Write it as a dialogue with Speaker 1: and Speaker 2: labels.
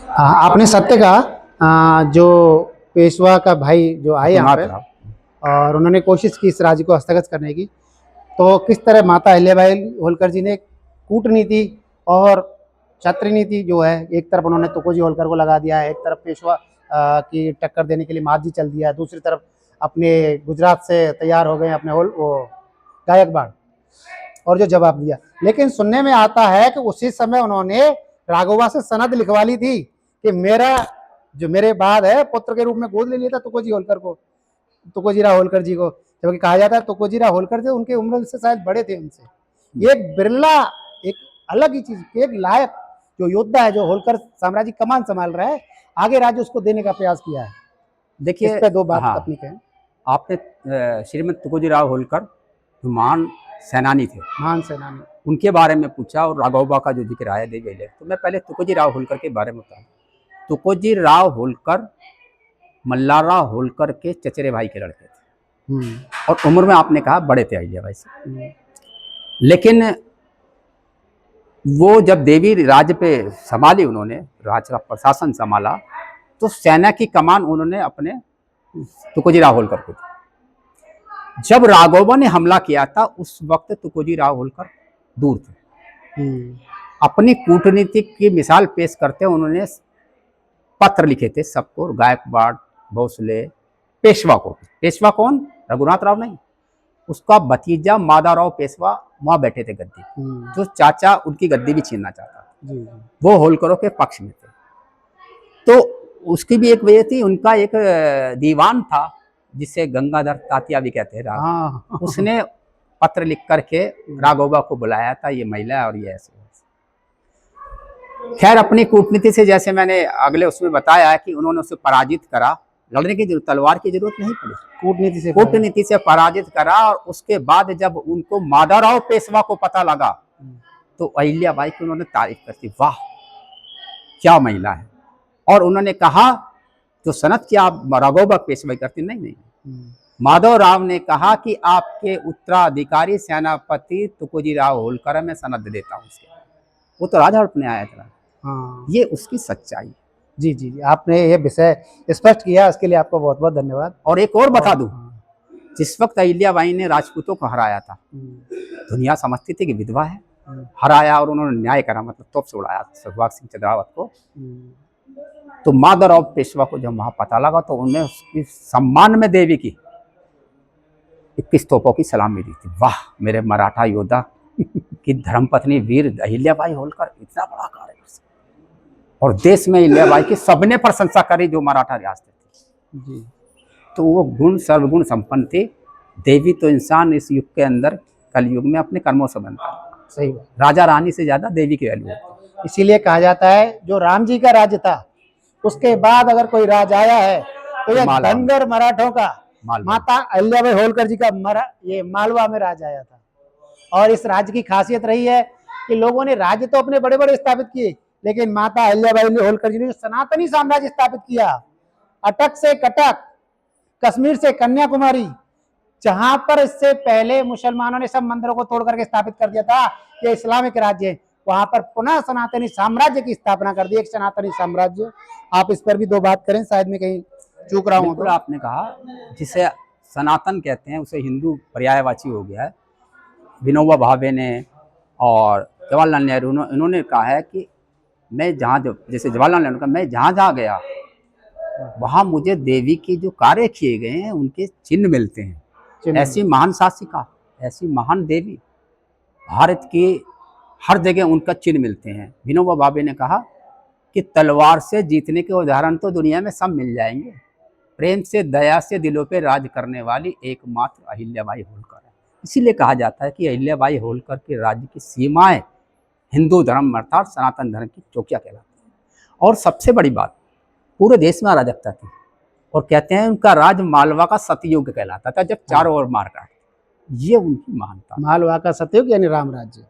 Speaker 1: आपने सत्य कहा। जो पेशवा का भाई जो आए यहाँ पे और उन्होंने कोशिश की इस राज्य को हस्तगत करने की, तो किस तरह माता अहिल्याबाई होलकर जी ने कूटनीति और छत्र नीति जो है, एक तरफ उन्होंने तुकोजी होलकर को लगा दिया है, एक तरफ पेशवा की टक्कर देने के लिए माजी चल दिया है, दूसरी तरफ अपने गुजरात से तैयार हो गए अपने वो गायकवाड़, और जो जवाब दिया। लेकिन सुनने में आता है कि उसी समय उन्होंने राघोबा से सनद लिखवा ली थी कि मेरा जो मेरे बाद है पुत्र के रूप में गोद ले लिया था तुकोजी होलकर को, तुकोजीराव होलकर जी को, जबकि कहा जाता है तुकोजीराव होलकर थे उनके उम्र से शायद बड़े थे उनसे। ये एक बिरला, एक अलग ही चीज, एक लायक जो योद्धा है, जो होलकर साम्राज्य कमान संभाल रहा है, आगे राज्य उसको देने का प्रयास किया है।
Speaker 2: देखिए,
Speaker 1: इस पे दो बात
Speaker 2: हाँ,
Speaker 1: अपनी कहें।
Speaker 2: आपने श्रीमद तुकोजीराव होलकर जो महान सेनानी थे,
Speaker 1: महान सेनानी,
Speaker 2: उनके बारे में पूछा और राघोबा का जो जिक्र आया देवी लेख, तो मैं पहले तुकोजीराव होलकर के बारे में बताऊं। तुकोजीराव होलकर मल्हारराव होलकर के चचेरे भाई के लड़के थे और उम्र में आपने कहा बड़े थे अहिल्याबाई से। लेकिन वो जब देवी राज्य पे संभाली, उन्होंने राज्य का प्रशासन संभाला, तो सेना की कमान उन्होंने अपने तुकोजीराव होलकर को दी। जब राघोबा ने हमला किया था उस वक्त तुकोजीराव होलकर दूर थे। अपनी कूटनीति की मिसाल पेश करते उन्होंने पत्र लिखे थे सबको, गायकवाड़, भोसले, पेशवा को। पेशवा कौन? रघुनाथ राव नहीं, उसका भतीजा माधवराव पेशवा वहां बैठे थे गद्दी, जो चाचा उनकी गद्दी भी छीनना चाहता था, वो होलकरों के पक्ष में थे। तो उसकी भी एक वजह थी, उनका एक दीवान था जिसे गंगाधर तात्या भी कहते हैं, उसने पत्र लिख करके राघोबा को बुलाया था, ये महिला और ये ऐसे। खैर, अपनी कूटनीति से, जैसे मैंने अगले उसमें बताया कि उन्होंने उसे पराजित करा, लड़ने की तलवार की जरूरत नहीं पड़ी, कूटनीति से पराजित करा। और उसके बाद जब उनको माधवराव पेशवा को पता लगा तो अहिल्याबाई की उन्होंने तारीफ करती, वाह क्या महिला है। और उन्होंने कहा तो सनत क्या आप राघोबा पेशवाई करती? नहीं, माधवराव ने कहा कि आपके उत्तराधिकारी सेनापति तुकोजीराव होलकर मैं सनद देता हूँ उसके। वो तो राजा अपने आया था। ये उसकी सच्चाई।
Speaker 1: जी जी जी, आपने ये विषय स्पष्ट किया, इसके लिए आपको बहुत बहुत धन्यवाद।
Speaker 2: और एक और बता दूं, जिस वक्त अहिल्याबाई ने राजपूतों को हराया था, दुनिया समझती थी कि विधवा है, हराया और उन्होंने न्याय करा, मतलब तोप से उड़ाया सुखबाग सिंह चंद्रावत को। तो माधवराव पेशवा को जब वहां पता लगा तो उन्हें उसकी सम्मान में देवी की 21 तोपों की सलामी दी थी। वाह मेरे मराठा योद्धा की धर्मपत्नी वीर अहिल्याबाई होलकर इतना बड़ा कार्य कर सकते, और देश में अहिल्याबाई की सबने प्रशंसा करी जो मराठा रियासत थी। तो वो गुण सर्वगुण संपन्न थी। देवी तो इंसान इस युग के अंदर कलयुग में अपने कर्मों से बनता है।
Speaker 1: सही,
Speaker 2: राजा रानी से ज्यादा देवी की वैल्यू होती है।
Speaker 1: इसीलिए कहा जाता है जो राम जी का राज्य था उसके बाद अगर कोई राज आया है तो ये धनगर मराठों का माता अहिल्याबाई होलकर जी का ये मालवा में राज आया था। और इस राज्य की खासियत रही है कि लोगों ने राज्य तो अपने बड़े बड़े स्थापित किए, लेकिन माता अहिल्याबाई होलकर जी ने सनातनी साम्राज्य स्थापित किया, अटक से कटक, कश्मीर से कन्याकुमारी, जहां पर इससे पहले मुसलमानों ने सब मंदिरों को तोड़ करके स्थापित कर दिया था कि इस्लामिक राज्य है, वहां पर पुनः सनातनी साम्राज्य की स्थापना कर दी, एक सनातनी साम्राज्य। आप इस पर भी दो बात करें, शायद मैं कहीं चूक रहा हूं। तो
Speaker 2: आपने कहा जिसे सनातन कहते हैं उसे हिंदू पर्यायवाची हो गया है। विनोबा भावे ने और जवाहरलाल नेहरू इन्होंने कहा है कि मैं जहाँ जैसे जवाहरलाल नेहरू का, मैं जहाँ जहाँ गया वहाँ मुझे देवी के जो कार्य किए गए हैं उनके चिन्ह मिलते हैं। ऐसी महान शासिका, ऐसी महान देवी, भारत की हर जगह उनका चिन्ह मिलते हैं। विनोबा भावे ने कहा कि तलवार से जीतने के उदाहरण तो दुनिया में सब मिल जाएंगे, प्रेम से दया से दिलों पे राज करने वाली एकमात्र अहिल्याबाई होलकर है। इसीलिए कहा जाता है कि अहिल्याबाई होलकर के राज्य की सीमाएं हिंदू धर्म अर्थात सनातन धर्म की चौकिया कहलाती है। और सबसे बड़ी बात, पूरे देश में अराजकता थी, और कहते हैं उनका राज मालवा का सतयुग कहलाता था, जब चारों ओर मार काट। ये उनकी महानता।
Speaker 1: मालवा का सतयुग यानी राम राज्य।